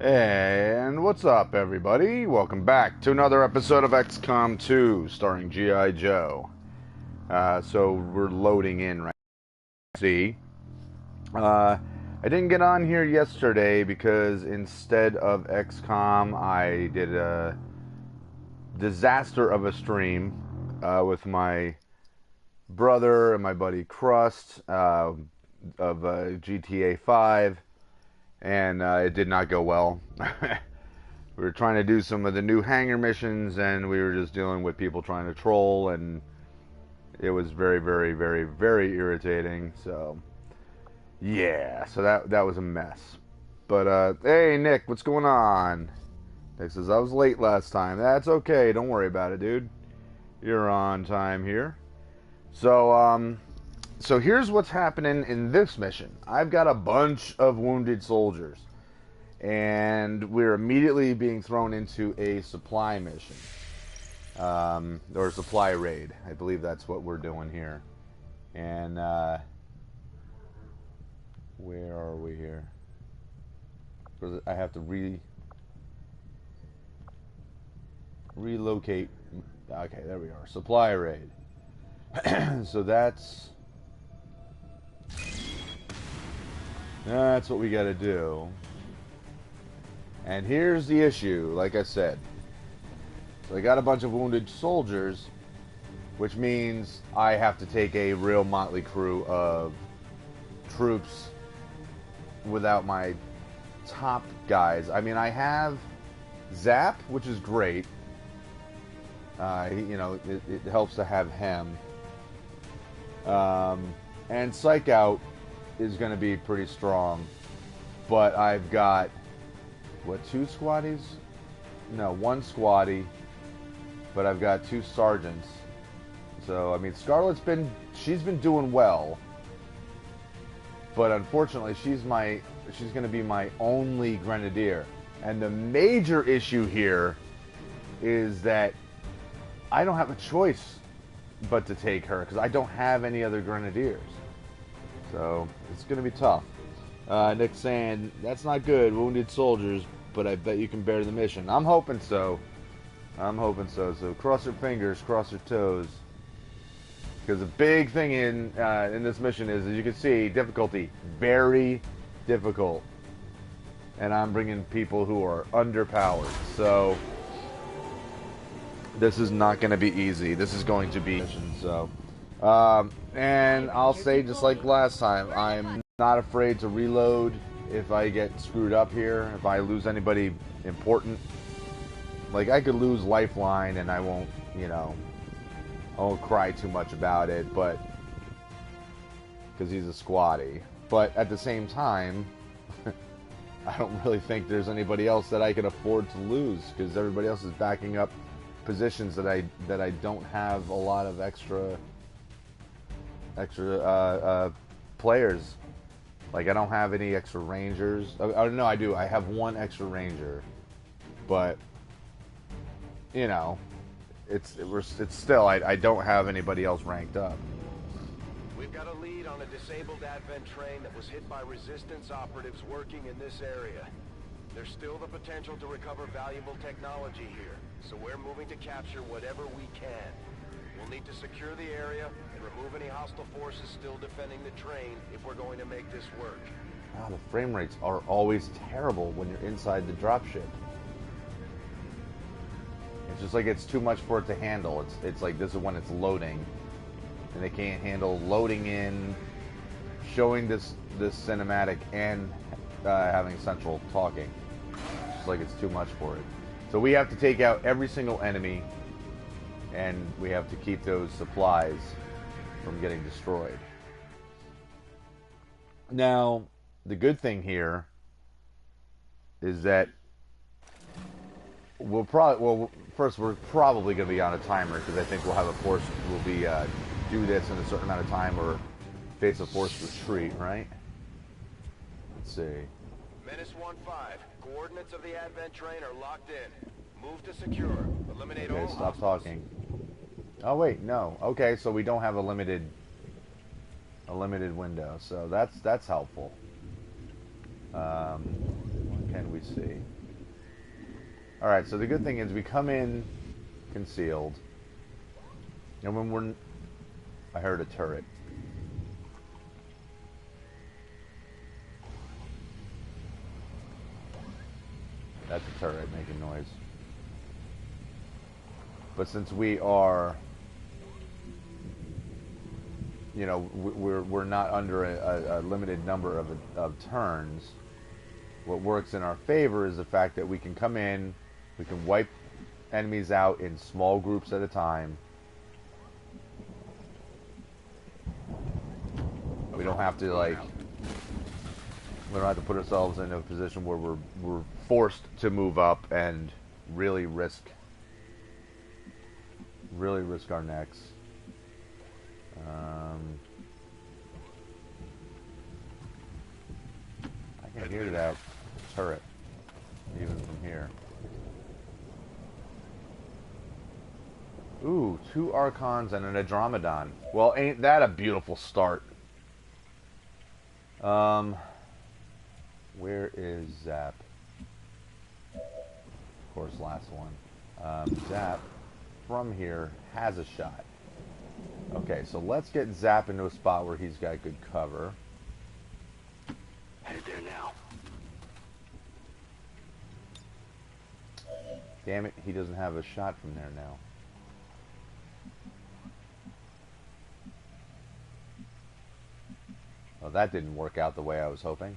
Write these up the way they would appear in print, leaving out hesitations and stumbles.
And what's up, everybody? Welcome back to another episode of XCOM 2, starring G.I. Joe. So we're loading in right now. See, I didn't get on here yesterday because instead of XCOM, I did a disaster of a stream with my brother and my buddy Crust of GTA 5. And it did not go well. We were trying to do some of the new hangar missions, and we were just dealing with people trying to troll, and it was very, very, very, very irritating. So, yeah, so that was a mess. But, hey, Nick, what's going on? Nick says, I was late last time. That's okay. Don't worry about it, dude. You're on time here. So here's what's happening in this mission. I've got a bunch of wounded soldiers, and we're immediately being thrown into a supply mission, or a supply raid. I believe that's what we're doing here. And where are we here? I have to relocate. Okay, there we are. Supply raid. So that's what we gotta do. And here's the issue, like I said. So I got a bunch of wounded soldiers, which means I have to take a real motley crew of troops without my top guys. I mean, I have Zap, which is great. It helps to have him. And Psych Out is going to be pretty strong, but I've got two squaddies? No, one squaddie, but I've got two sergeants. So I mean, Scarlett's been doing well, but unfortunately she's going to be my only grenadier. And the major issue here is that I don't have a choice but to take her because I don't have any other grenadiers. So it's going to be tough. Nick saying, that's not good, wounded soldiers, but I bet you can bear the mission. I'm hoping so. So cross your fingers, cross your toes. Because the big thing in this mission is, as you can see, difficulty. Very difficult. And I'm bringing people who are underpowered. So this is not going to be easy. This is going to be mission, so... and I'll say, just like last time, I'm not afraid to reload if I get screwed up here, if I lose anybody important. Like, I could lose Lifeline and I won't, I won't cry too much about it, but... because he's a squaddie. But at the same time, I don't really think there's anybody else that I can afford to lose, because everybody else is backing up positions that I don't have a lot of extra players. Like, I don't have any extra rangers. Oh, no, I do. I have one extra ranger, but it's still I don't have anybody else ranked up. We've got a lead on a disabled Advent train that was hit by resistance operatives working in this area. There's still the potential to recover valuable technology here, so we're moving to capture whatever we can. We'll need to secure the area and remove any hostile forces still defending the train if we're going to make this work. Wow, the frame rates are always terrible when you're inside the dropship. It's just like it's too much for it to handle. It's like this is when it's loading, and they can't handle loading in, showing this cinematic, and having central talking. It's just like it's too much for it. So we have to take out every single enemy, and we have to keep those supplies from getting destroyed. Now, the good thing here is that first we're probably going to be on a timer, because I think we'll be do this in a certain amount of time or face a forced retreat, right? Let's see. Menace 1-5. Coordinates of the Advent train are locked in. Move to secure. Eliminate all. Okay, stop talking. Oh wait, no. Okay, so we don't have a limited window, so that's helpful. What can we see? Alright, so the good thing is we come in concealed. And when we're... I heard a turret. That's a turret making noise. But since we are... You know, we're not under a limited number of turns. What works in our favor is the fact that we can come in, we can wipe enemies out in small groups at a time. We don't have to we don't have to put ourselves in a position where we're forced to move up and really risk our necks. I can hear that turret even from here. Ooh, 2 Archons and an Andromedon. Well, ain't that a beautiful start? Where is Zap? Of course, last one. Zap, from here, has a shot. Okay, so let's get Zap into a spot where he's got good cover. Headed there now. Damn it, he doesn't have a shot from there now. Well, that didn't work out the way I was hoping.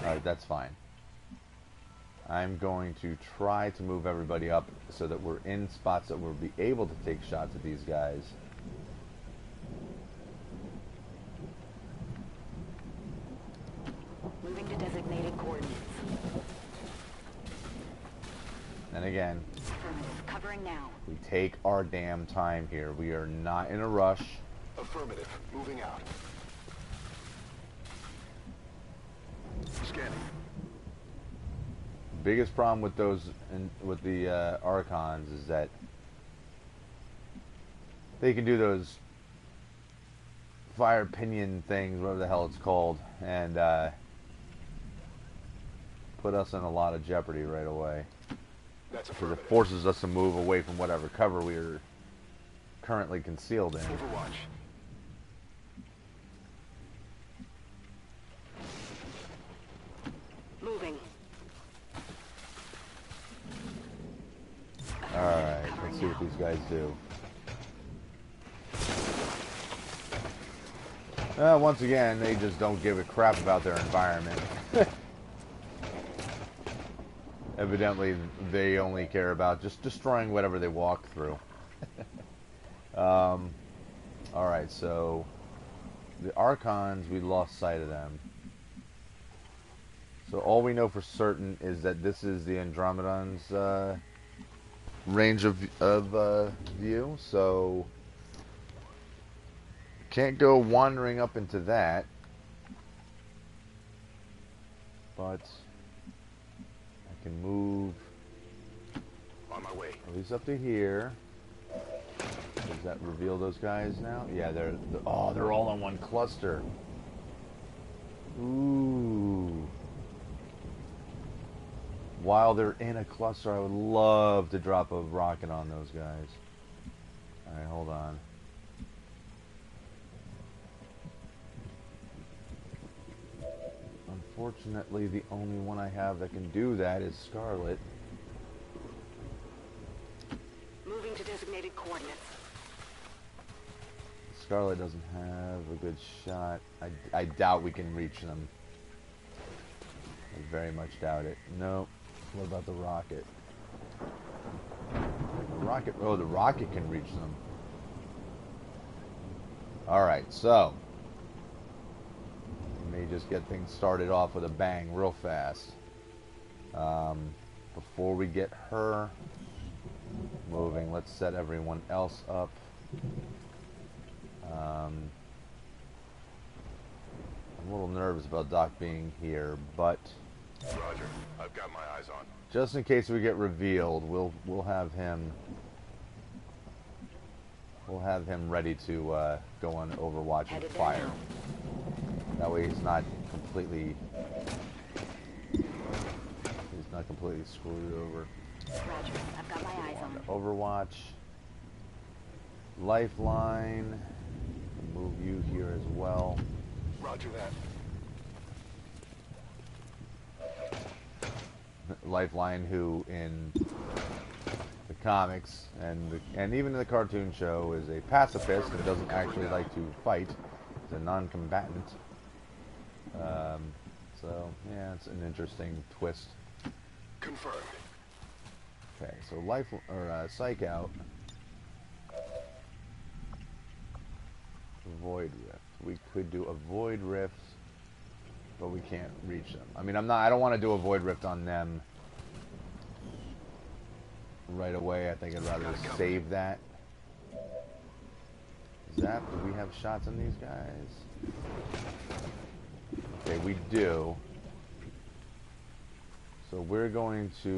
Alright, that's fine. I'm going to try to move everybody up so that we're in spots that we'll be able to take shots at these guys. Moving to designated coordinates. And again, Affirmative. Covering now. we take our damn time here. We are not in a rush. Affirmative. Moving out. Scanning. Biggest problem with those, with the Archons, is that they can do those fire pinion things, whatever the hell it's called, and put us in a lot of jeopardy right away. That's Because it affirmative. forces us to move away from whatever cover we are currently concealed in. Overwatch. Moving. Alright, let's see what these guys do. Once again, they just don't give a crap about their environment. Evidently, they only care about just destroying whatever they walk through. Alright, so the Archons, we lost sight of them. So all we know for certain is that this is the Andromedon's range of view, so can't go wandering up into that, but I can move On my way. at least up to here. Does that reveal those guys now? Yeah, they're all in one cluster. Ooh. While they're in a cluster, I would love to drop a rocket on those guys. Alright, hold on. Unfortunately, the only one I have that can do that is Scarlet. Moving to designated coordinates. Scarlet doesn't have a good shot. I doubt we can reach them. I very much doubt it. No. What about the rocket? The rocket... Oh, the rocket can reach them. Alright, so... we may just get things started off with a bang real fast. Before we get her moving, let's set everyone else up. I'm a little nervous about Doc being here, but... Roger. I've got my eyes on. just in case we get revealed, we'll have him ready to go on Overwatch and Headed there fire. now. That way he's not completely not completely screwed over. Roger. I've got my eyes on. Overwatch. Lifeline. Move you here as well. Roger that. Lifeline, who in the comics and even in the cartoon show is a pacifist and doesn't actually like to fight. He's a non-combatant. So yeah, it's an interesting twist. Confirmed. Okay, so psych out. Void rift. We could do a void rift, but we can't reach them. I mean, I don't want to do a void rift on them right away. I think I'd rather save that. Zap, do we have shots on these guys? Okay, we do. So we're going to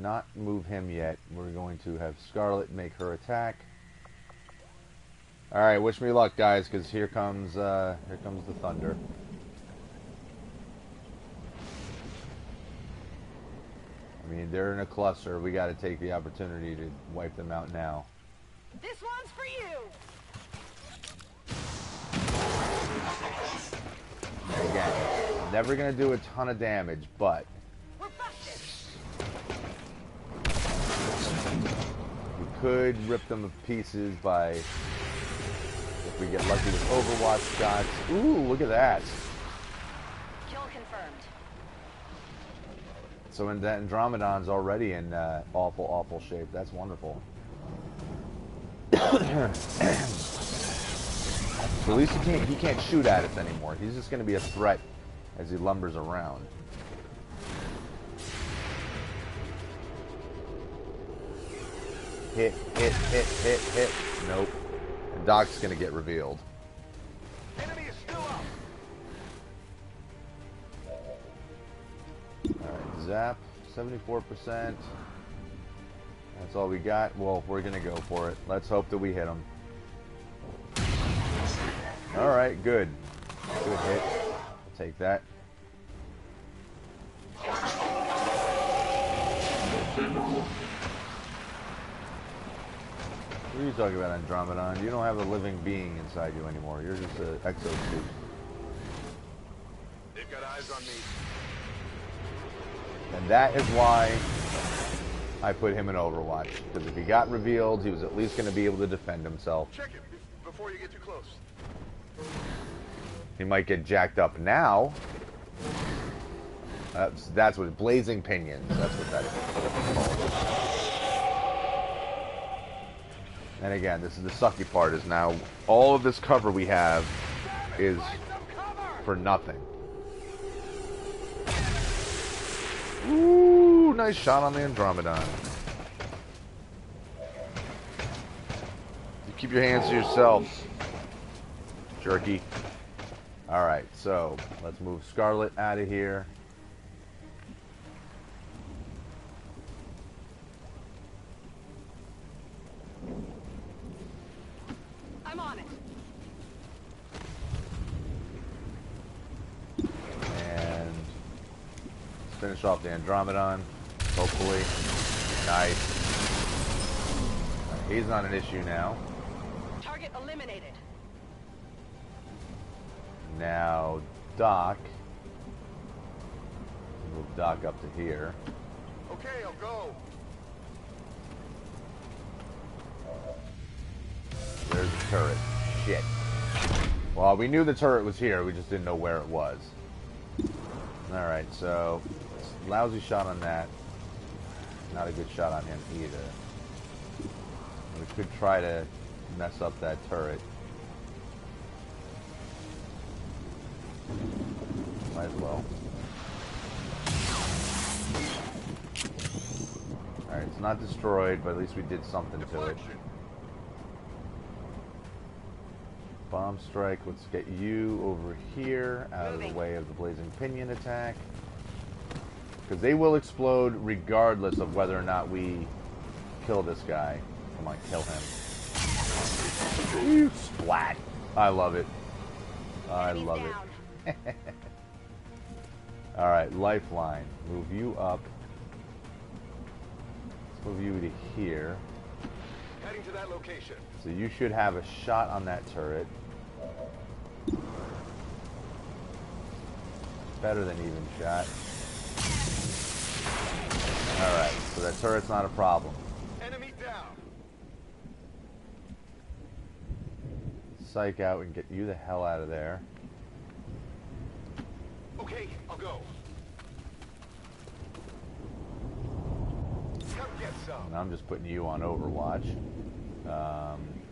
not move him yet. We're going to have Scarlet make her attack. All right, wish me luck, guys, because here comes the thunder. I mean, they're in a cluster. We got to take the opportunity to wipe them out now. This one's for you. Again, never gonna do a ton of damage, but We're busted. we could rip them to pieces by, if we get lucky with Overwatch shots. Ooh, look at that. Kill confirmed. So that Andromedon's already in awful, awful shape. That's wonderful. So at least he can't shoot at us anymore. He's just going to be a threat as he lumbers around. Hit. Nope. And Doc's going to get revealed. Enemy is still up. Alright, zap. 74%. That's all we got. Well, we're going to go for it. Let's hope that we hit him. Alright, good. Good hit. I'll take that. What are you talking about, Andromedon? You don't have a living being inside you anymore. You're just an exosuit. They've got eyes on me. And that is why I put him in Overwatch. Because if he got revealed, he was at least going to be able to defend himself. Check it before you get too close. He might get jacked up now. That's what blazing pinions. That's what that is. And again, this is the sucky part. Is now all of this cover we have is for nothing. Ooh, nice shot on the Andromedon. You keep your hands to yourself, jerky. Alright, so let's move Scarlet out of here. I'm on it. And let's finish off the Andromedon, hopefully. Nice. He's not an issue now. Target eliminated. Now, Doc. Move Doc up to here. Okay, I'll go. There's the turret. Shit. Well, we knew the turret was here, we just didn't know where it was. Alright, so lousy shot on that. Not a good shot on him either. We could try to mess up that turret. Might as well. Alright, it's not destroyed, but at least we did something to it. Bomb strike, let's get you over here, out of the way of the blazing pinion attack. Because they will explode regardless of whether or not we kill this guy. Come on, kill him. You splat. I love it. I love it. Alright, lifeline. Move you up. Move you to here. Heading to that location. So you should have a shot on that turret. Better than even shot. Alright, so that turret's not a problem. Enemy down. Psych out and get you the hell out of there. Okay, I'll go. Come get some. And I'm just putting you on Overwatch.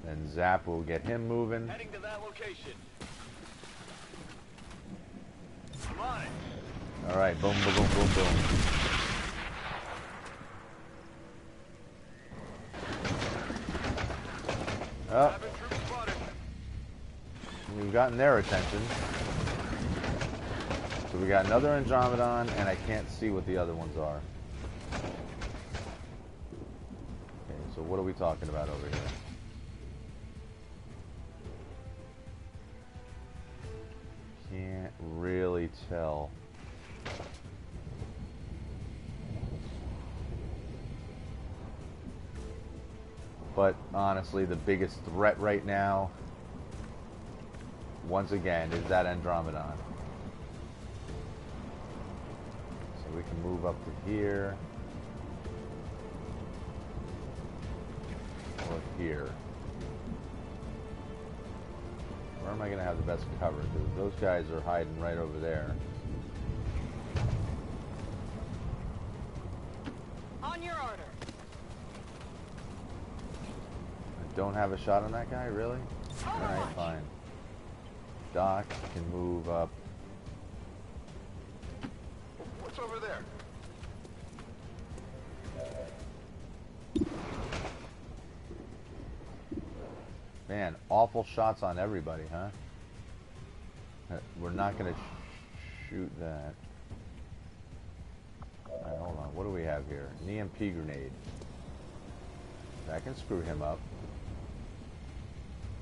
And Zap will get him moving. Heading to that location. I'm on it. Alright, boom, boom, boom, boom, boom. Oh, Having troops spotted. we've gotten their attention. So we got another Andromedon, and I can't see what the other ones are. Okay, so what are we talking about over here? Can't really tell. But honestly, the biggest threat right now, once again, is that Andromedon. So we can move up to here. Or here. Where am I going to have the best cover? Because those guys are hiding right over there. On your order. I don't have a shot on that guy, really? Alright, Overwatch. fine. Doc can move up. What's over there? Man, awful shots on everybody, huh? We're not going to shoot that. Alright, hold on. What do we have here? An EMP grenade. That can screw him up.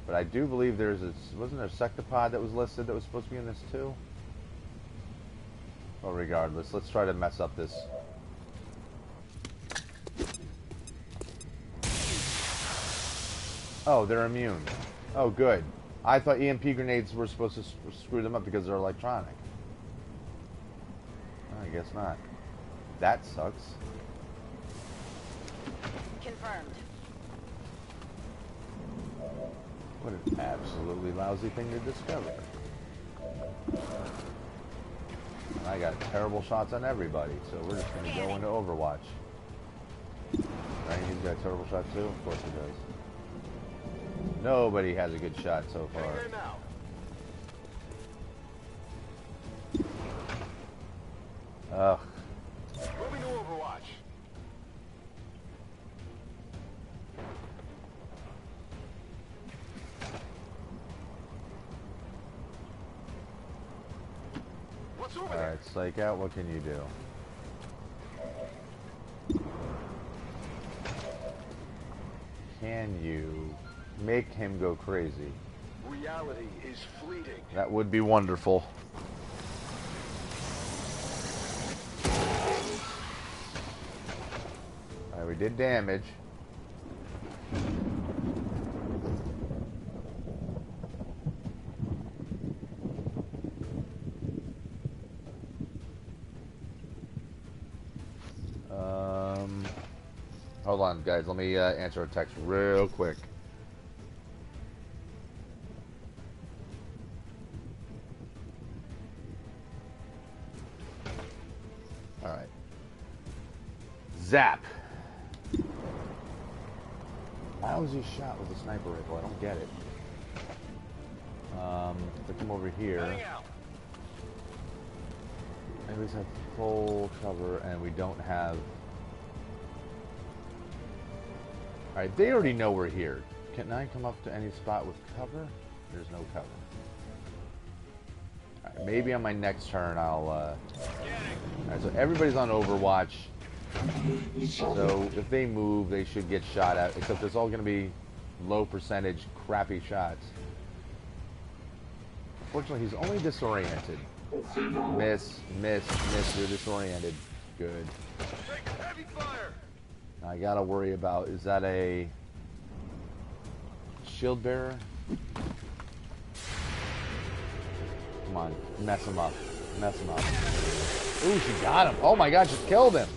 But I do believe there's a... Wasn't there a sectopod that was listed that was supposed to be in this too? Well, regardless, let's try to mess up this. Oh, they're immune. Oh, good. I thought EMP grenades were supposed to screw them up because they're electronic. I guess not. That sucks. Confirmed. What an absolutely lousy thing to discover. I got terrible shots on everybody, so we're just going to go into Overwatch. Right? He's got a terrible shot too? Of course he does. Nobody has a good shot so far. Heading there now. Ugh. Moving to Overwatch. What's over there? Alright, Psych out, what can you do? Can you make him go crazy? Reality is fleeting. That would be wonderful. Alright, we did damage. Hold on, guys. Let me answer a text real quick. All right. Zap. How is he shot with a sniper rifle? I don't get it. If I come over here, Heading out. maybe we have full cover, and we don't have. All right, they already know we're here. Can I come up to any spot with cover? There's no cover. All right, maybe on my next turn I'll. All right, so everybody's on Overwatch. So if they move, they should get shot at. Except it's all going to be low percentage, crappy shots. Fortunately, he's only disoriented. Miss, miss, miss. You're disoriented. Good. Take heavy fire. I gotta worry about, is that a shield bearer? Come on, mess him up. Mess him up. Ooh, she got him. Oh my god, she killed him.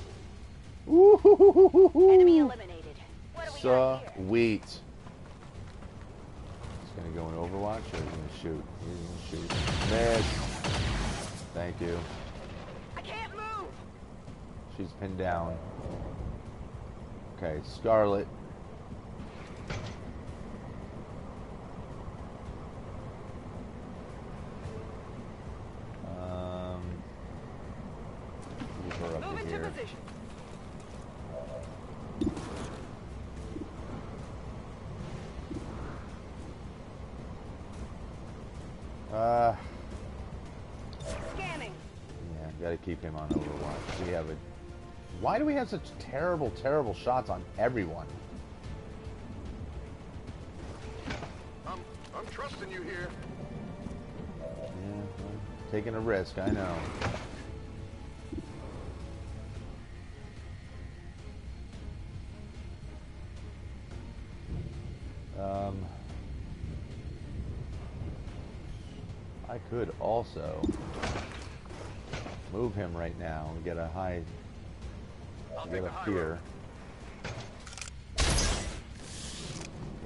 Ooh. Enemy eliminated. What do we got here? Sweet. He's gonna go in Overwatch or he's gonna shoot? He's gonna shoot. Miss. Thank you. I can't move. She's pinned down. Okay, Scarlet. Move her up Move to into here. position. Scanning. Yeah, gotta keep him on Overwatch. We have a. Why do we have such terrible, terrible shots on everyone? I'm trusting you here. Yeah, I'm taking a risk, I know. I could also move him right now and get a high, get up here. At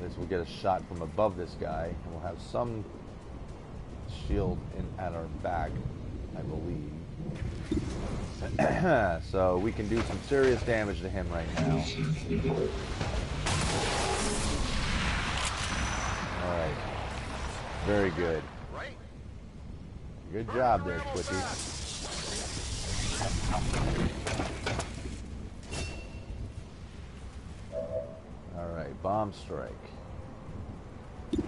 least we'll get a shot from above this guy, and we'll have some shield at our back, I believe. So we can do some serious damage to him right now. Alright. Very good. Good job there, Twitchy. Alright, bomb strike. She's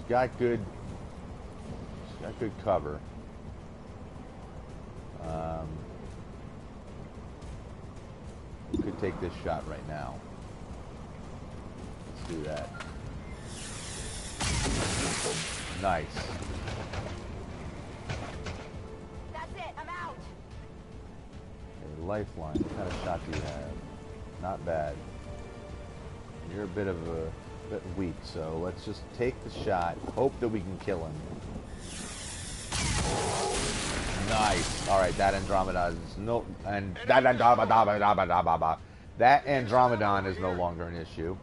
got good cover. We could take this shot right now. Let's do that. Nice. That's it. I'm out. Okay, lifeline. What kind of shot do you have? Not bad. You're a bit weak, so let's just take the shot. Hope that we can kill him. Nice. All right, that Andromedon is that Andromedon is no longer an issue.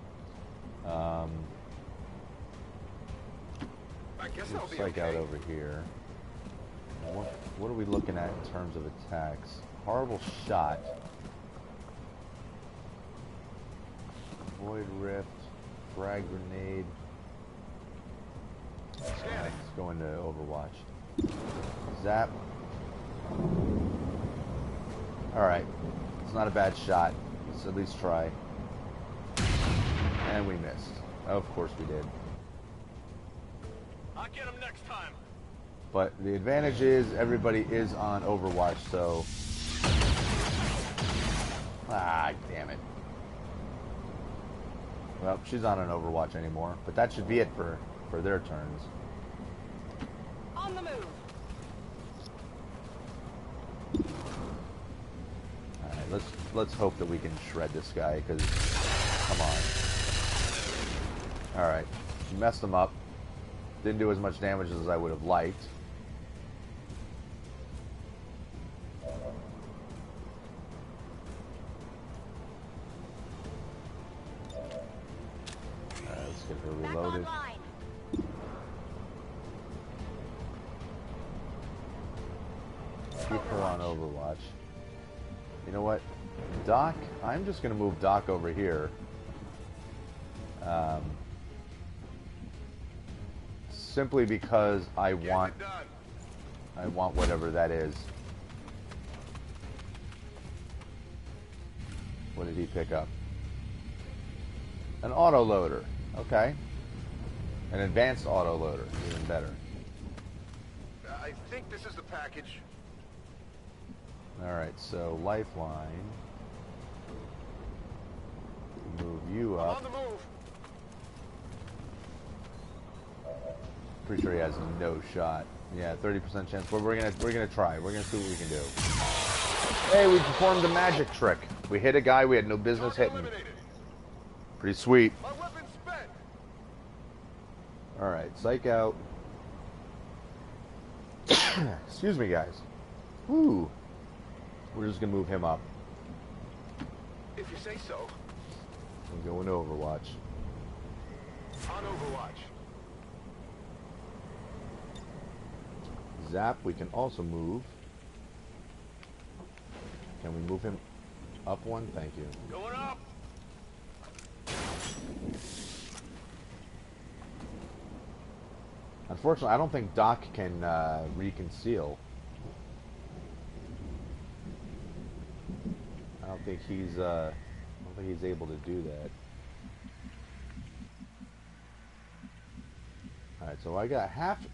Let's strike out over here. What are we looking at in terms of attacks? Horrible shot. Void Rift. Frag grenade. Let's go into Overwatch. Zap. Alright. It's not a bad shot. Let's at least try. And we missed. Of course we did. I'll get him next time. But the advantage is everybody is on Overwatch, so... Ah, damn it. Well, she's not on Overwatch anymore, but that should be it for their turns. On the move. Alright, let's hope that we can shred this guy, because... Come on. Alright, messed him up. Didn't do as much damage as I would have liked. Alright, let's get her reloaded. Keep her on Overwatch. You know what? Doc, I'm just going to move Doc over here. Simply because I want whatever that is. What did he pick up? An autoloader. Okay. An advanced autoloader. Even better. I think this is the package. Alright, so lifeline. Move you up. On the move. Pretty sure he has no shot. Yeah, 30% chance. But we're gonna try. We're gonna see what we can do. Hey, we performed a magic trick. We hit a guy we had no business hitting. Pretty sweet. My weapon's spent. Alright, psych out. Excuse me, guys. Woo. We're just gonna move him up. If you say so. I'm going to Overwatch. On Overwatch. Zap, we can also move. Can we move him up one? Thank you. Going up. Unfortunately, I don't think Doc can reconceal. I don't think he's able to do that. All right, so I got half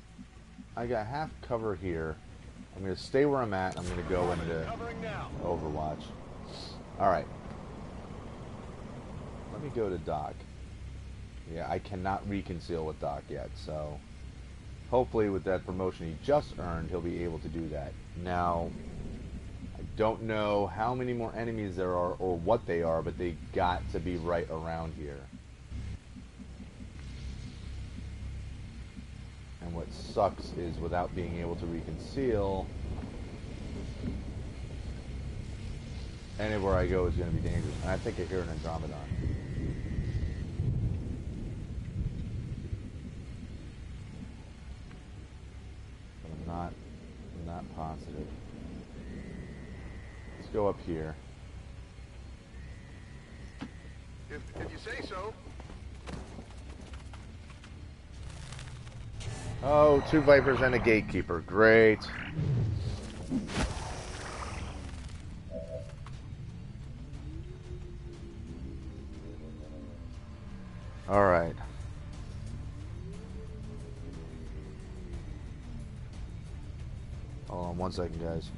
cover here. I'm gonna stay where I'm at. I'm gonna go into Overwatch. All right. Let me go to Doc. Yeah, I cannot reconceal with Doc yet, so hopefully with that promotion he just earned, he'll be able to do that. Now, I don't know how many more enemies there are or what they are, but they got to be right around here. And what sucks is without being able to reconceal, anywhere I go is going to be dangerous. And I think I hear an Andromedon. But I'm not positive. Let's go up here. If you say so. Oh, 2 Vipers and a Gatekeeper. Great. All right. Hold on one second, guys.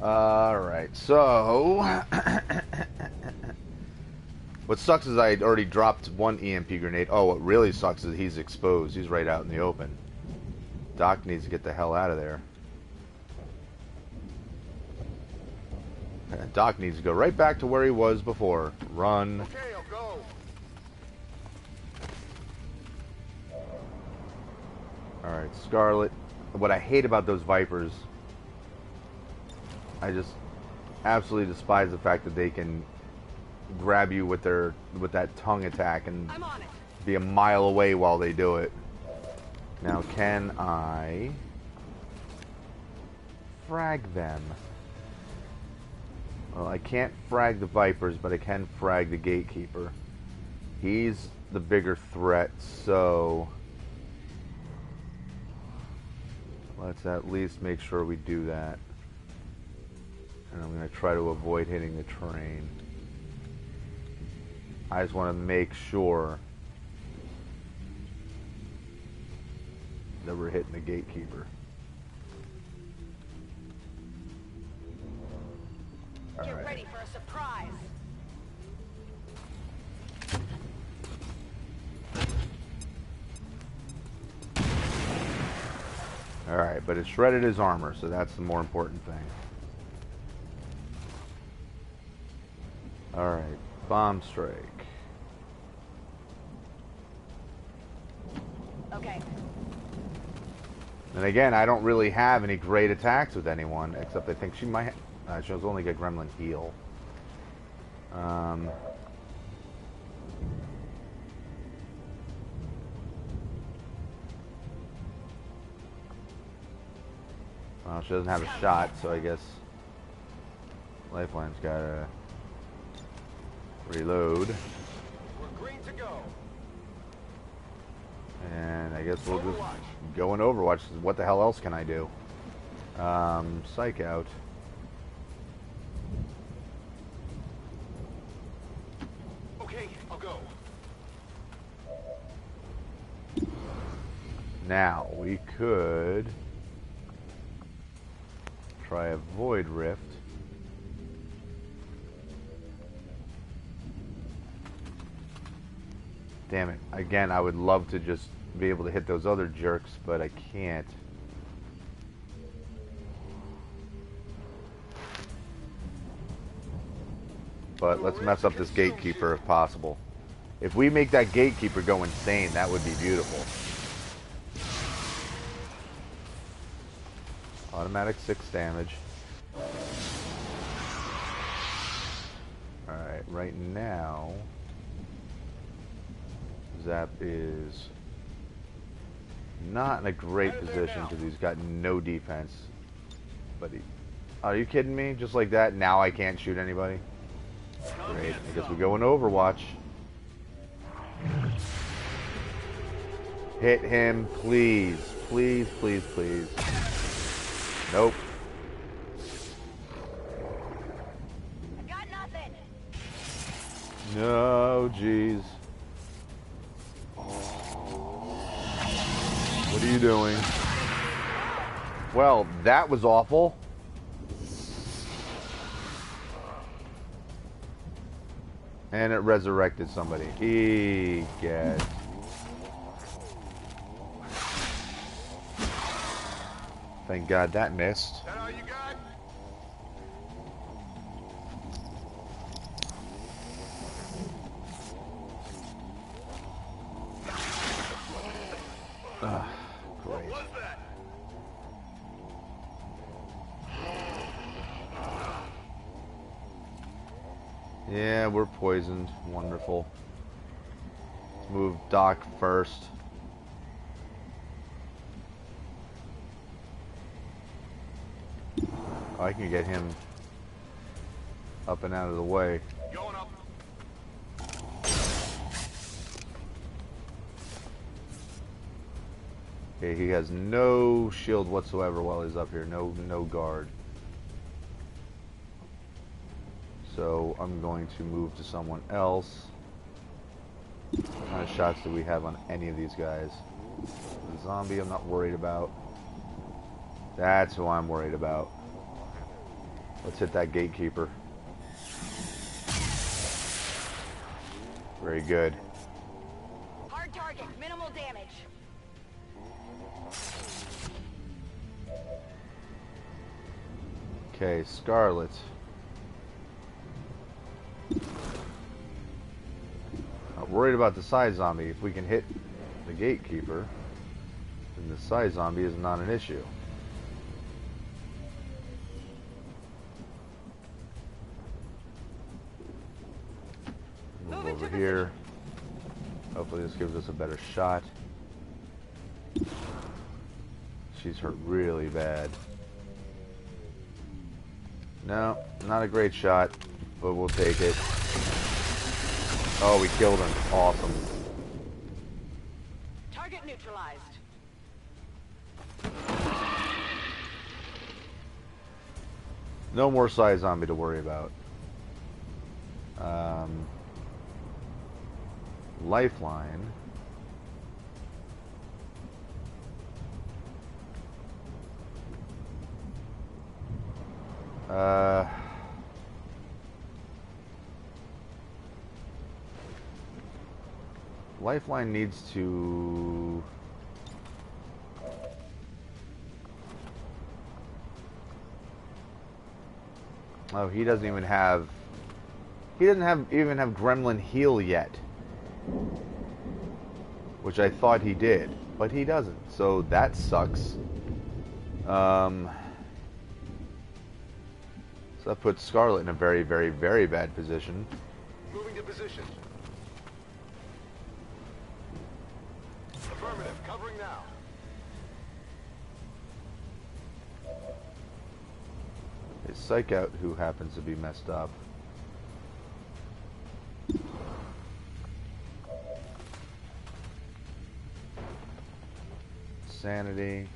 All right, so what sucks is I already dropped 1 EMP grenade. Oh, what really sucks is he's exposed. He's right out in the open. Doc needs to get the hell out of there. Doc needs to go right back to where he was before. Run. Okay, I'll go. Alright, Scarlet. What I hate about those Vipers, I just absolutely despise the fact that they can grab you with that tongue attack and I'm on it. be a mile away while they do it. Now, can I frag them? Well, I can't frag the Vipers, but I can frag the Gatekeeper. He's the bigger threat, so let's at least make sure we do that. And I'm going to try to avoid hitting the train. I just want to make sure that we're hitting the Gatekeeper. Get Alright. ready for a surprise. Alright, but it shredded his armor, so that's the more important thing. Alright, bomb strike. Okay. And again, I don't really have any great attacks with anyone, except I think she might she'll only get Gremlin heal. Well, she doesn't have a shot, so I guess Lifeline's gotta reload. We're green to go. And I guess we'll just go in Overwatch. What the hell else can I do? Psych out. Okay, I'll go. Now, we could try a Void Rift. Damn it. Again, I would love to just be able to hit those other jerks, but I can't. But let's mess up this gatekeeper if possible. If we make that gatekeeper go insane, that would be beautiful. Automatic 6 damage. Alright, right now Zap is not in a great position because he's got no defense. But he... Are you kidding me? Just like that, now I can't shoot anybody? Great. I guess we go into Overwatch. Hit him, please. Please, please, please. Nope. Got nothing. No, jeez. What are you doing? Well, that was awful. And it resurrected somebody. Egad. Thank God that missed. Is that all you got? What was that? Yeah, we're poisoned. Wonderful. Let's move Doc first. Oh, I can get him up and out of the way. Going up. Okay, he has no shield whatsoever while he's up here. No guard. So I'm going to move to someone else. What kind of shots do we have on any of these guys? The zombie I'm not worried about. That's who I'm worried about. Let's hit that gatekeeper. Very good. Hard target, minimal damage. Okay, Scarlet. Not worried about the side zombie. If we can hit the gatekeeper, then the side zombie is not an issue. Move over here. Hopefully this gives us a better shot. She's hurt really bad. No, not a great shot, but we'll take it. Oh, we killed him. Awesome. Target neutralized. No more side zombie to worry about. Lifeline. Lifeline needs to... Oh, he doesn't even have... He doesn't even have Gremlin heal yet. Which I thought he did, but he doesn't. So that sucks. So that puts Scarlet in a very, very, very bad position. Moving to position. Affirmative. Covering now. It's Psych Out who happens to be messed up. Sanity.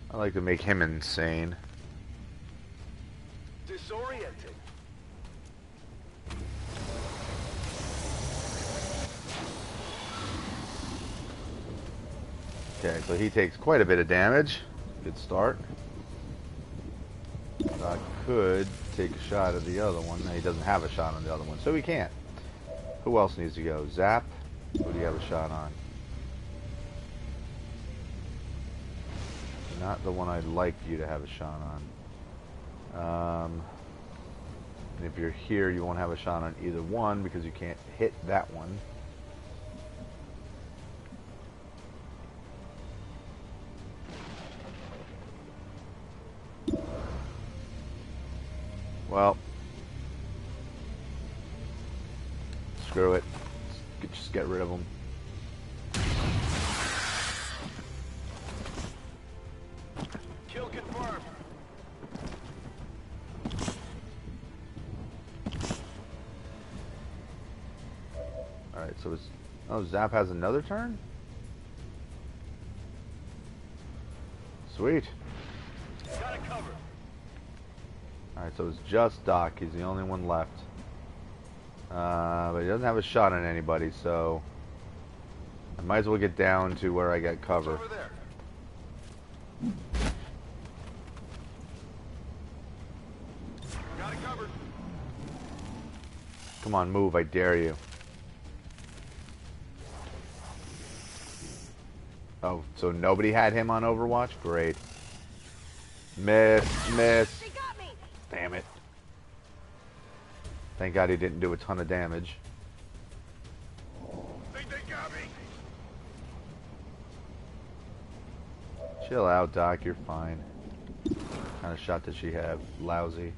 I like to make him insane. Disoriented. Okay, so he takes quite a bit of damage. Good start. I could take a shot at the other one. No, he doesn't have a shot on the other one, so he can't. Who else needs to go? Zap? Who do you have a shot on? not the one I'd like you to have a shot on. And if you're here, you won't have a shot on either one because you can't hit that one. Well, screw it. Just get rid of them. Kill confirmed. Alright, so it's... Oh, Zap has another turn? Sweet. Got it covered. Alright, so it's just Doc. He's the only one left. But he doesn't have a shot on anybody, so... I might as well get down to where I get cover. Over there. Got it covered. Come on, move, I dare you. Oh, so nobody had him on Overwatch? Great. Miss. They got me. Damn it. Thank God he didn't do a ton of damage. Think they got me. Chill out, Doc, you're fine. What kind of shot does she have? Lousy.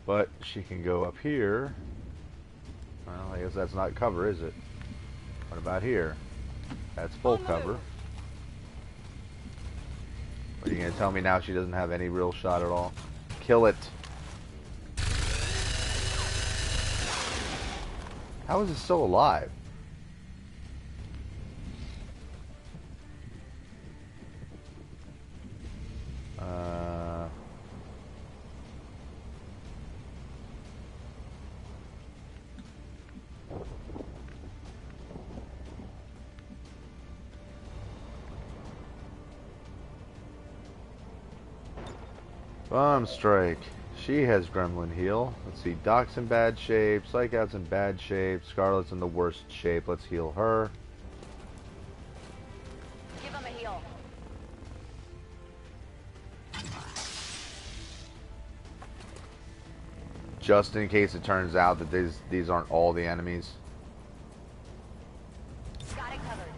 But she can go up here. Well, I guess that's not cover, is it? What about here? That's full cover. What are you going to tell me now she doesn't have any real shot at all? Kill it. How is it still alive? Bomb Strike. She has Gremlin Heal. Let's see. Doc's in bad shape. Psychout's in bad shape. Scarlet's in the worst shape. Let's heal her. Give him a heal. Just in case it turns out that these aren't all the enemies. Got it covered.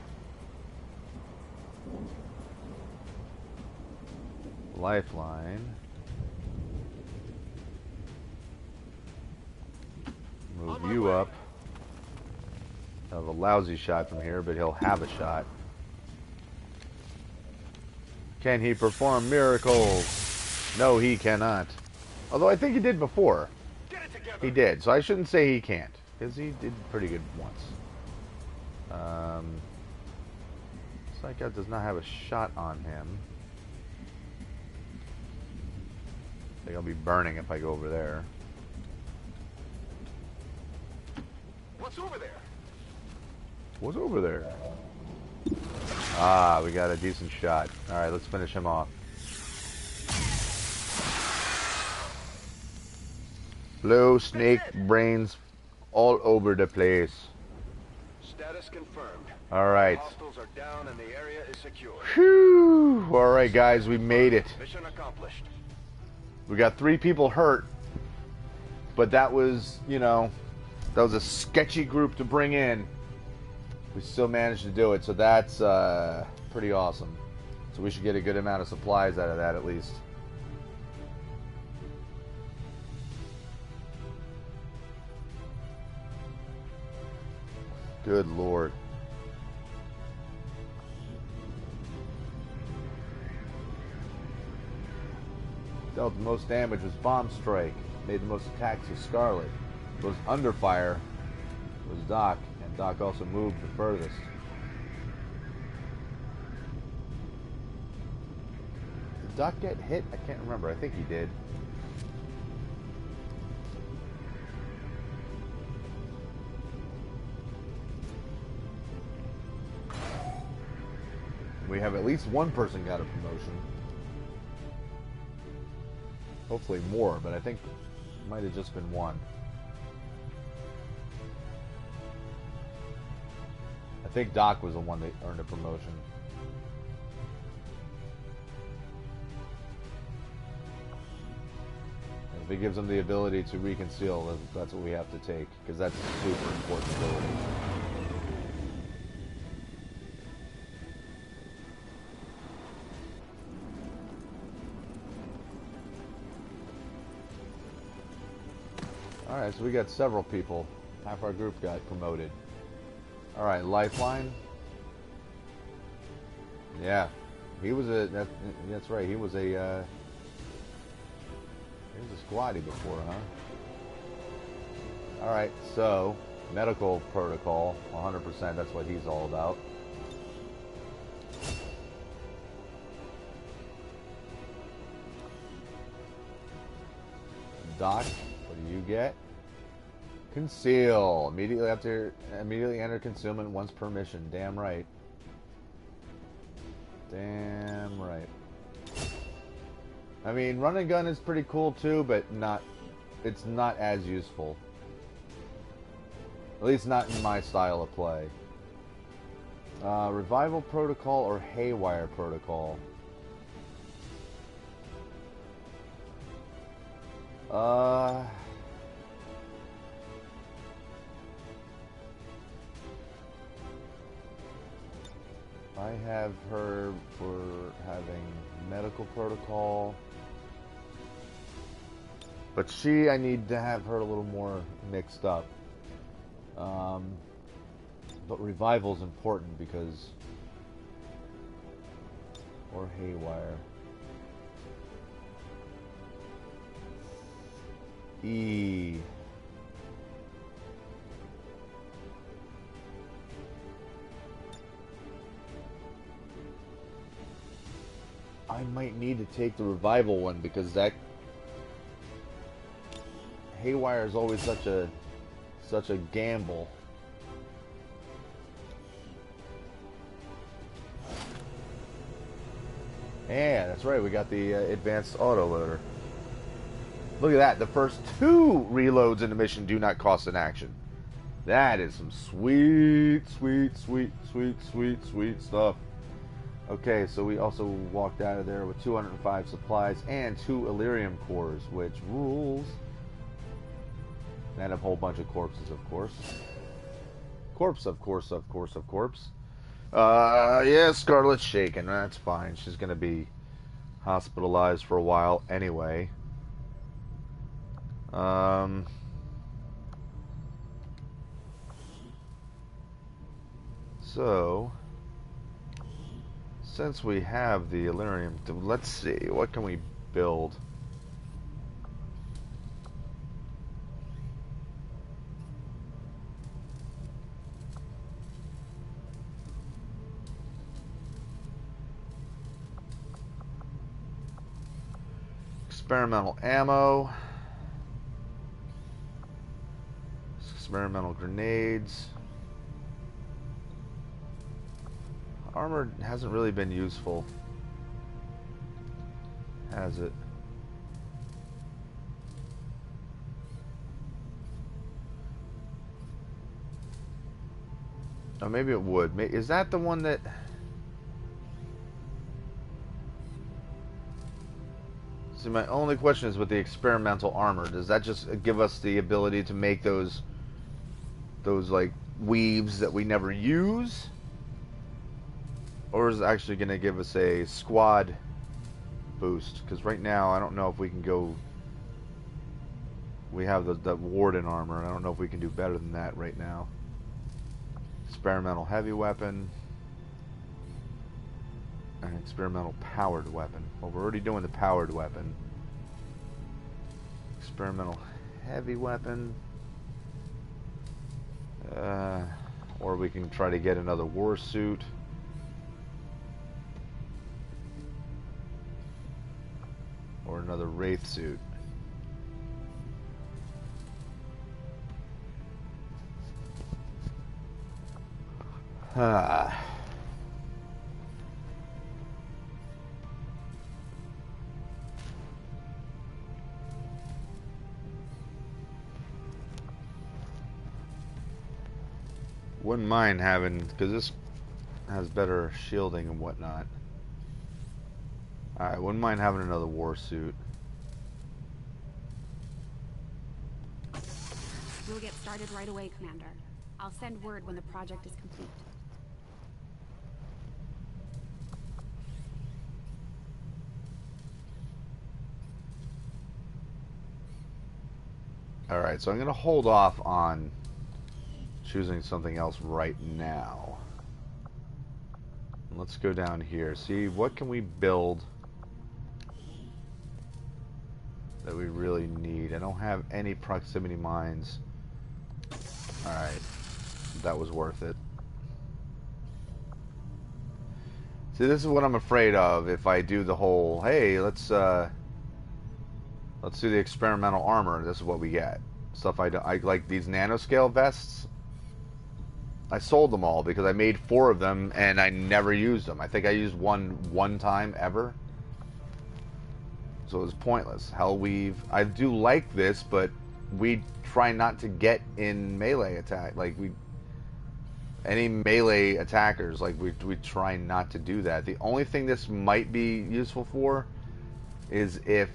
Lifeline. Move you up. He'll have a lousy shot from here, but he'll have a shot. Can he perform miracles? No, he cannot. Although I think he did before. Get it together. He did, so I shouldn't say he can't, because he did pretty good once. Psychout does not have a shot on him. I think I'll be burning if I go over there. What's over there? What's over there? Ah, we got a decent shot. Alright, let's finish him off. Blue snake brains all over the place. Status confirmed. Alright. Hostiles are down and the area is secure. Whew. Alright guys, we made it. Mission accomplished. We got 3 people hurt. But that was, you know, that was a sketchy group to bring in. We still managed to do it, so that's pretty awesome. So we should get a good amount of supplies out of that at least. Good lord. Dealt the most damage was Bomb Strike. Made the most attacks with Scarlet. Was under fire was Doc, and Doc also moved the furthest. Did Doc get hit? I can't remember. I think he did. We have at least one person got a promotion. Hopefully more, but I think it might have just been one. I think Doc was the one that earned a promotion. If it gives them the ability to reconceal, that's what we have to take, because that's a super important ability. Alright, so we got several people. Half our group got promoted. Alright, Lifeline. Yeah. He was that's right, he was a squatty before, huh? Alright, so medical protocol, 100%, that's what he's all about. Doc, what do you get? Conceal. Immediately enter concealment once per mission. Damn right. Damn right. I mean, run and gun is pretty cool too, but it's not as useful. At least not in my style of play. Revival protocol or haywire protocol? I have her for having medical protocol. But I need to have her a little more mixed up. But revival's important because... Or haywire. E. I might need to take the revival one because that haywire is always such a gamble. Yeah, that's right. We got the advanced autoloader. Look at that. The first 2 reloads in the mission do not cost an action. That is some sweet stuff. Okay, so we also walked out of there with 205 supplies and 2 Illyrium cores, which rules. And a whole bunch of corpses, of course. Of course. Yeah, Scarlet's shaken. That's fine. She's gonna be hospitalized for a while anyway. So, since we have the Illyrium, let's see, what can we build? Experimental ammo. Experimental grenades. Armor hasn't really been useful, has it? Oh, maybe it would. Is that the one that... See, my only question is with the experimental armor. Does that just give us the ability to make those like weaves that we never use? Or is it actually going to give us a squad boost? Because right now, I don't know if we can go... We have the Warden armor, and I don't know if we can do better than that right now. Experimental heavy weapon. An experimental powered weapon. Well, we're already doing the powered weapon. Experimental heavy weapon. Or we can try to get another war suit. Or another Wraith suit. Wouldn't mind having, because this has better shielding and whatnot. Alright, wouldn't mind having another war suit. We'll get started right away, Commander. I'll send word when the project is complete. Alright, so I'm going to hold off on choosing something else right now. Let's go down here. See, what can we build that we really need? I don't have any proximity mines. Alright. That was worth it. See, this is what I'm afraid of if I do the whole, hey, let's do the experimental armor. This is what we get. Stuff I like these nanoscale vests. I sold them all because I made 4 of them and I never used them. I think I used one time ever. So it was pointless. Hellweave. I do like this, but we try not to get in melee attack. Like, any melee attackers, like, we try not to do that. The only thing this might be useful for is if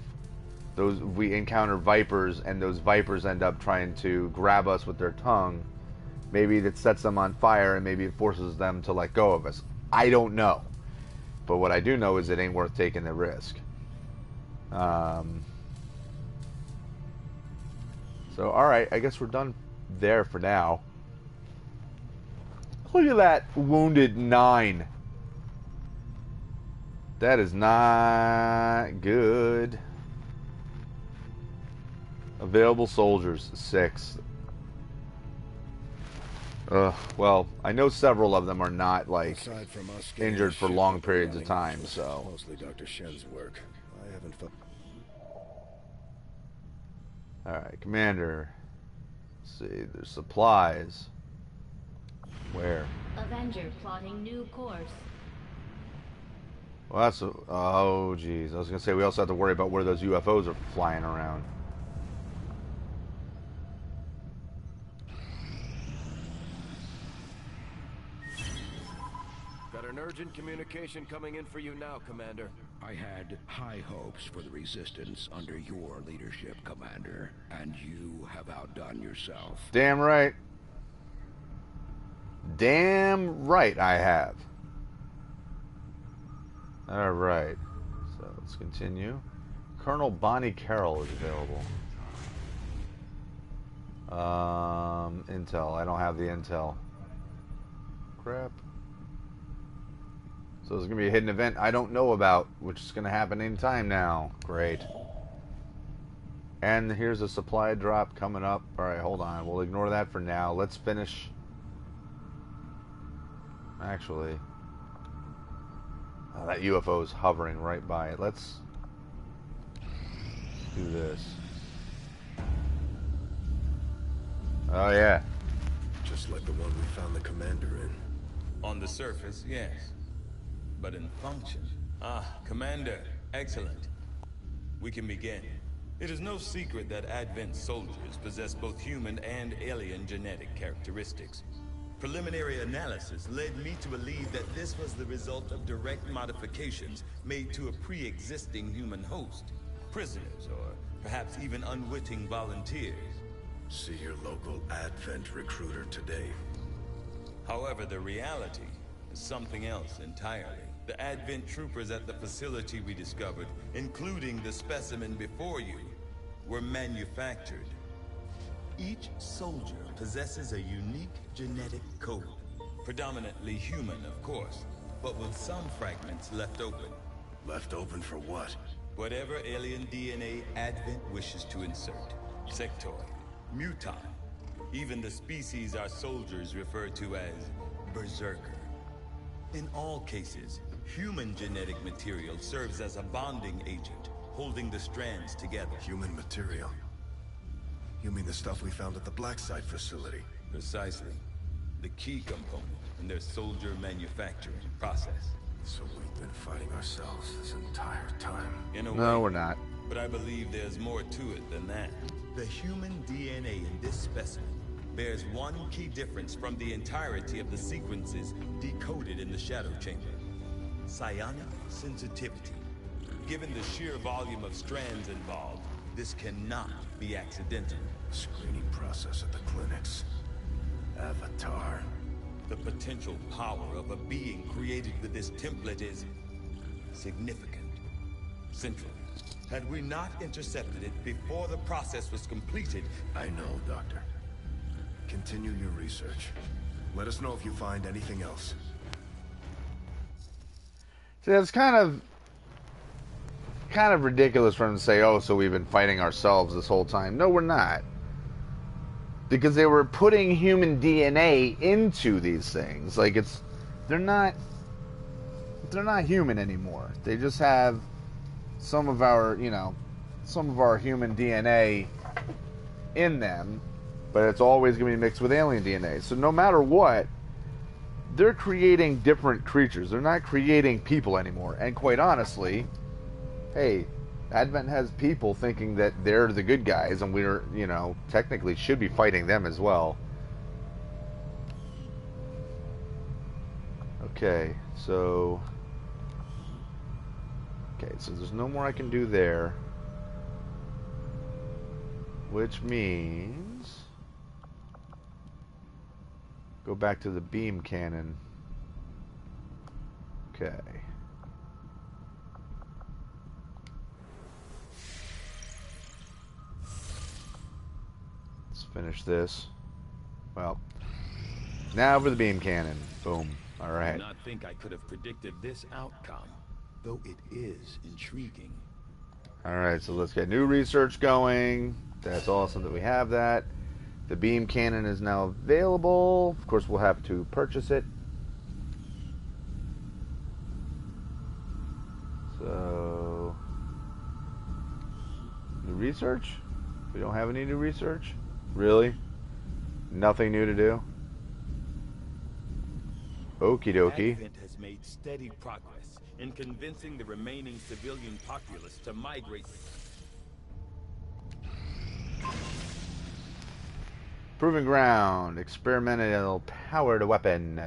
we encounter vipers and those vipers end up trying to grab us with their tongue. Maybe it sets them on fire and maybe it forces them to let go of us. I don't know. But what I do know is it ain't worth taking the risk. So, alright, I guess we're done there for now. Look at that wounded 9. That is not good. Available soldiers, 6. Well, I know several of them are not, like, injured for long periods of time, so. Mostly Dr. Shen's work. I haven't felt. Alright, Commander. Let's see, there's supplies. Where? Avenger plotting new course. Well, that's oh, geez. I was going to say, we also have to worry about where those UFOs are flying around. Got an urgent communication coming in for you now, Commander. I had high hopes for the Resistance under your leadership, Commander, and you have outdone yourself. Damn right. Damn right I have. Alright. So let's continue. Colonel Bonnie Carroll is available. Intel. I don't have the intel. Crap. So there's going to be a hidden event I don't know about, which is going to happen anytime now. Great. And here's a supply drop coming up. Alright, hold on. We'll ignore that for now. Let's finish. Actually, that UFO is hovering right by it. Let's do this. Oh, yeah. Just like the one we found the commander in. On the surface, yes. But in function... Commander, excellent. We can begin. It is no secret that Advent soldiers possess both human and alien genetic characteristics. Preliminary analysis led me to believe that this was the result of direct modifications made to a pre-existing human host. Prisoners, or perhaps even unwitting volunteers. See your local Advent recruiter today. However, the reality is something else entirely. The Advent troopers at the facility we discovered, including the specimen before you, were manufactured. Each soldier possesses a unique genetic code. Predominantly human, of course, but with some fragments left open. Left open for what? Whatever alien DNA Advent wishes to insert. Sectoid, mutant, even the species our soldiers refer to as Berserker. In all cases, human genetic material serves as a bonding agent, holding the strands together. Human material? You mean the stuff we found at the Black Site facility? Precisely. The key component in their soldier manufacturing process. So we've been fighting ourselves this entire time. In a No, way, we're not. but I believe there's more to it than that. The human DNA in this specimen bears one key difference from the entirety of the sequences decoded in the Shadow Chamber. Psionic sensitivity. Given the sheer volume of strands involved, This cannot be accidental. Screening process at the clinics. Avatar. The potential power of a being created with this template is significant. Central. Had we not intercepted it before the process was completed... I know, Doctor. Continue your research. Let us know if you find anything else. See, it's kind of ridiculous for them to say, oh, so we've been fighting ourselves this whole time. No, we're not. Because they were putting human DNA into these things. Like, they're not human anymore. They just have some of our human DNA in them, but it's always going to be mixed with alien DNA. So no matter what, they're creating different creatures. They're not creating people anymore. And quite honestly, hey, Advent has people thinking that they're the good guys, and we're, technically should be fighting them as well. Okay, so there's no more I can do there. Which means go back to the beam cannon. Okay. Let's finish this. Well, now for the beam cannon. Boom. All right. I did not think I could have predicted this outcome, though it is intriguing. All right, so let's get new research going. That's awesome that we have that. The beam cannon is now available. Of course, we'll have to purchase it. So, new research? We don't have any new research? Really? Nothing new to do? Okie dokie. Advent has made steady progress in convincing the remaining civilian populace to migrate. Proving ground. Experimental powered weapon.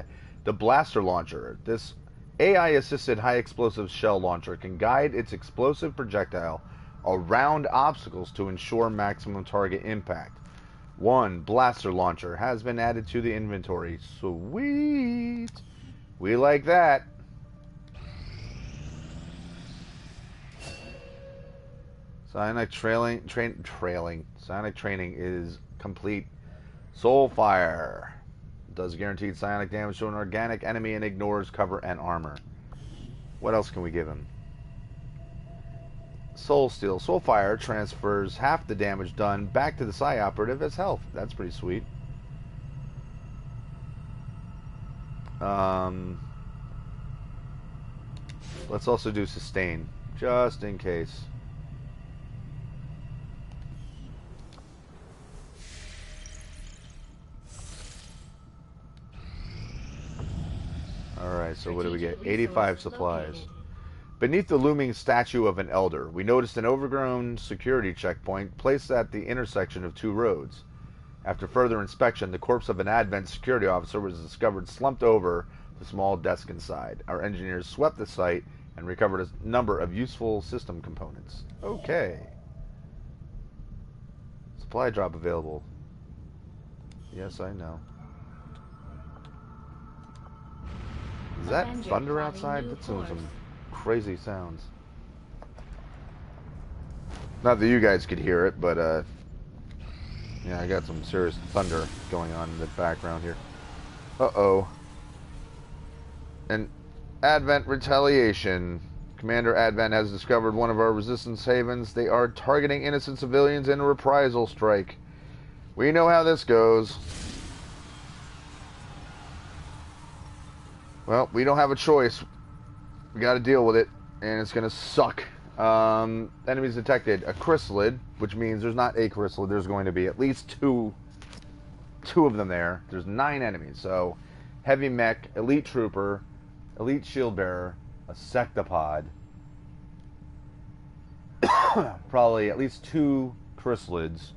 The blaster launcher. This AI-assisted high-explosive shell launcher can guide its explosive projectile around obstacles to ensure maximum target impact. One blaster launcher has been added to the inventory. Sweet! We like that. Psionic Psionic training is complete. Soulfire does guaranteed psionic damage to an organic enemy and ignores cover and armor. What else can we give him? Soul Steel. Soulfire transfers half the damage done back to the Psi operative as health. That's pretty sweet. Let's also do Sustain, just in case. Alright, so what do we get? 85 supplies. Beneath the looming statue of an elder, we noticed an overgrown security checkpoint placed at the intersection of two roads. After further inspection, the corpse of an Advent security officer was discovered slumped over the small desk inside. Our engineers swept the site and recovered a number of useful system components. Okay. Supply drop available. Yes, I know. Is that thunder outside? That's some crazy sounds. Not that you guys could hear it, but yeah, I got some serious thunder going on in the background here. Uh-oh. An Advent retaliation. Commander Advent has discovered one of our resistance havens. They are targeting innocent civilians in a reprisal strike. We know how this goes. Well, we don't have a choice. We gotta deal with it, and it's gonna suck. Enemies detected. A chrysalid, which means there's not a chrysalid, there's going to be at least two of them there. There's 9 enemies, so heavy mech, elite trooper, elite shield bearer, a sectopod, probably at least 2 chrysalids,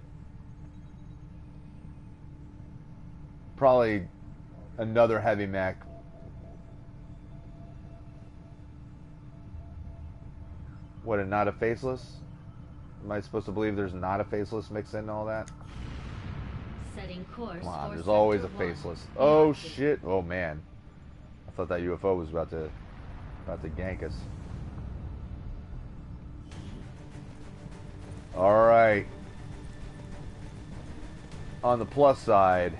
probably another heavy mech. What, not a faceless? Am I supposed to believe there's not a faceless mix in all that? Setting course. Come on, for there's always a Sector 1. faceless. Oh shit! Oh man, I thought that UFO was about to gank us. All right. On the plus side,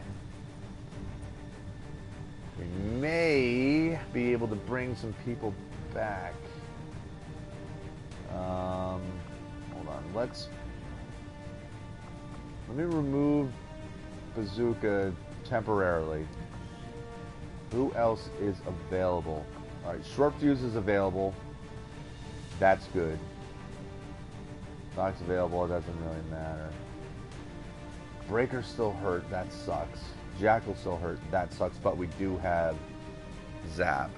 we may be able to bring some people back. Hold on. Let me remove Bazooka temporarily. Who else is available? All right, short fuse is available. That's good. Doc's available. It doesn't really matter. Breaker's still hurt. That sucks. Jackal's still hurt. That sucks. But we do have Zap.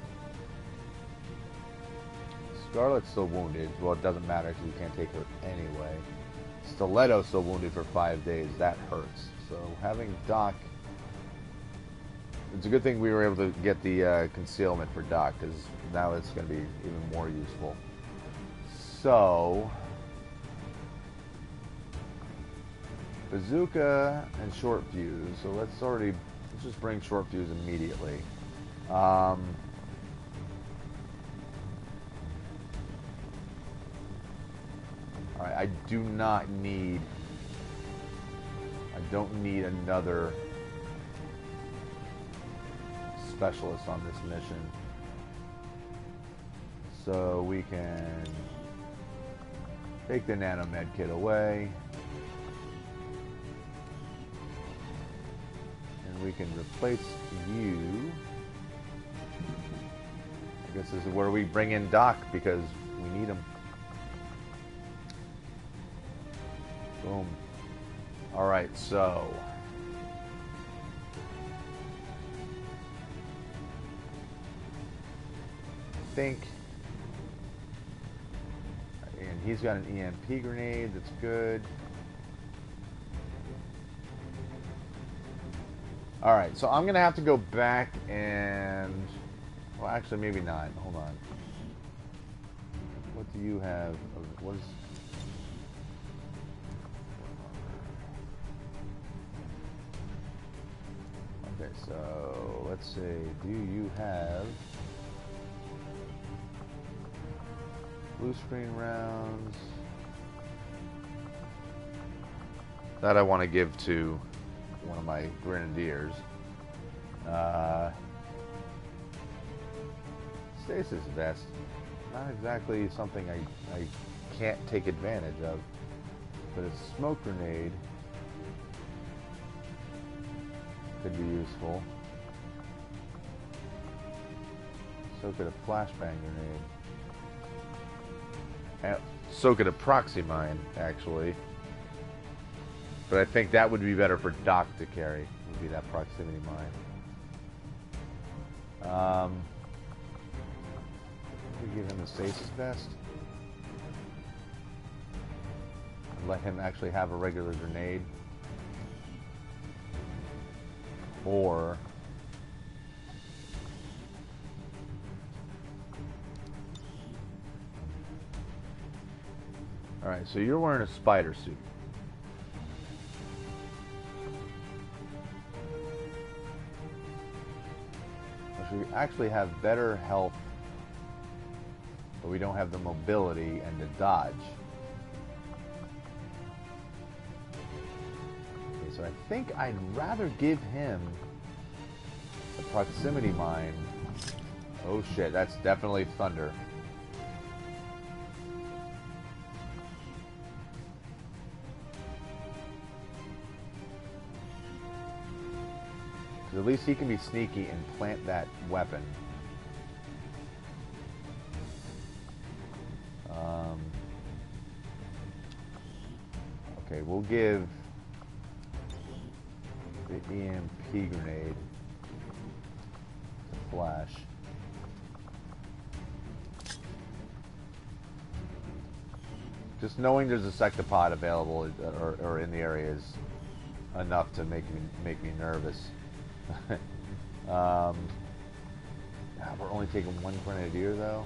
Scarlet's still wounded. Well, it doesn't matter because we can't take her anyway. Stiletto's still wounded for 5 days. That hurts. So having Doc... It's a good thing we were able to get the concealment for Doc, because now it's going to be even more useful. So... Bazooka and short fuse. So let's just bring short fuse immediately. Alright, I don't need another specialist on this mission. So we can take the nanomed kit away. And we can replace you. I guess this is where we bring in Doc because we need him. Boom. Alright, so I think, and he's got an EMP grenade, that's good. Alright, so I'm gonna have to go back and, well actually maybe not, hold on. What do you have, what is, okay, so let's see, do you have blue screen rounds? That I want to give to one of my grenadiers. Stasis vest, not exactly something I can't take advantage of, but a smoke grenade could be useful. So could a flashbang grenade. And so could a proxy mine, actually. But I think that would be better for Doc to carry, would be that proximity mine. We give him a stasis vest. And let him actually have a regular grenade. Or... Alright, so you're wearing a spider suit. We actually have better health, but we don't have the mobility and the dodge. Okay, so I think I'd rather give him the proximity mine. Oh shit, that's definitely thunder. At least he can be sneaky and plant that weapon. Okay, we'll give the EMP grenade to Flash. Just knowing there's a sectopod available or in the area is enough to make me nervous. We're only taking one grenadier though.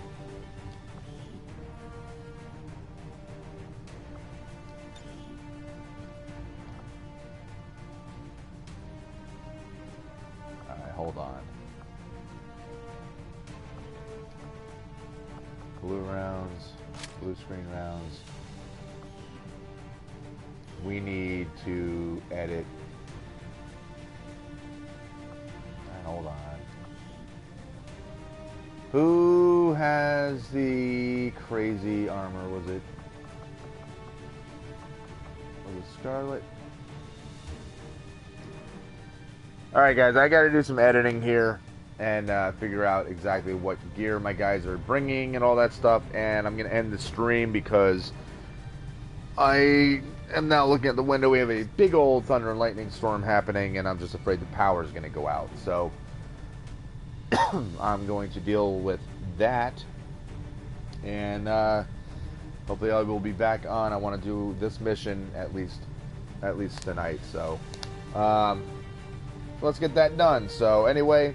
Blue rounds, blue screen rounds. We need to edit. Hold on. Who has the crazy armor? Was it Scarlet? Alright guys, I gotta do some editing here and figure out exactly what gear my guys are bringing and all that stuff, and I'm gonna end the stream because I am now looking at the window. We have a big old thunder and lightning storm happening, and I'm just afraid the power is gonna go out, so I'm going to deal with that, and hopefully I will be back on. I want to do this mission at least tonight, so let's get that done. So anyway,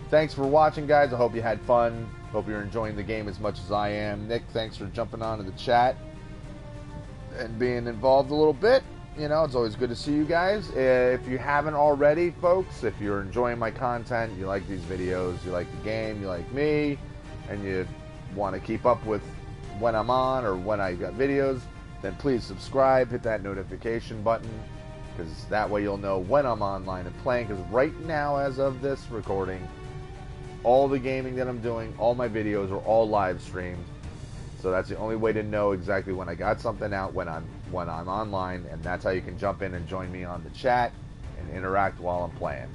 thanks for watching, guys. I hope you had fun. Hope you're enjoying the game as much as I am. Nick, thanks for jumping on in the chat and being involved a little bit. You know, it's always good to see you guys. If you haven't already, folks, if you're enjoying my content, you like these videos, you like the game, you like me, and you want to keep up with when I'm on or when I got videos, then please subscribe, hit that notification button, because that way you'll know when I'm online and playing. Because right now, as of this recording, all the gaming that I'm doing, all my videos are all live streamed. So that's the only way to know exactly when I got something out, when I'm online, and that's how you can jump in and join me on the chat and interact while I'm playing.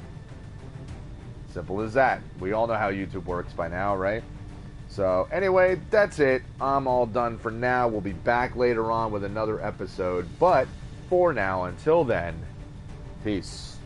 Simple as that. We all know how YouTube works by now, right? So anyway, that's it. I'm all done for now. We'll be back later on with another episode, but for now, until then, peace.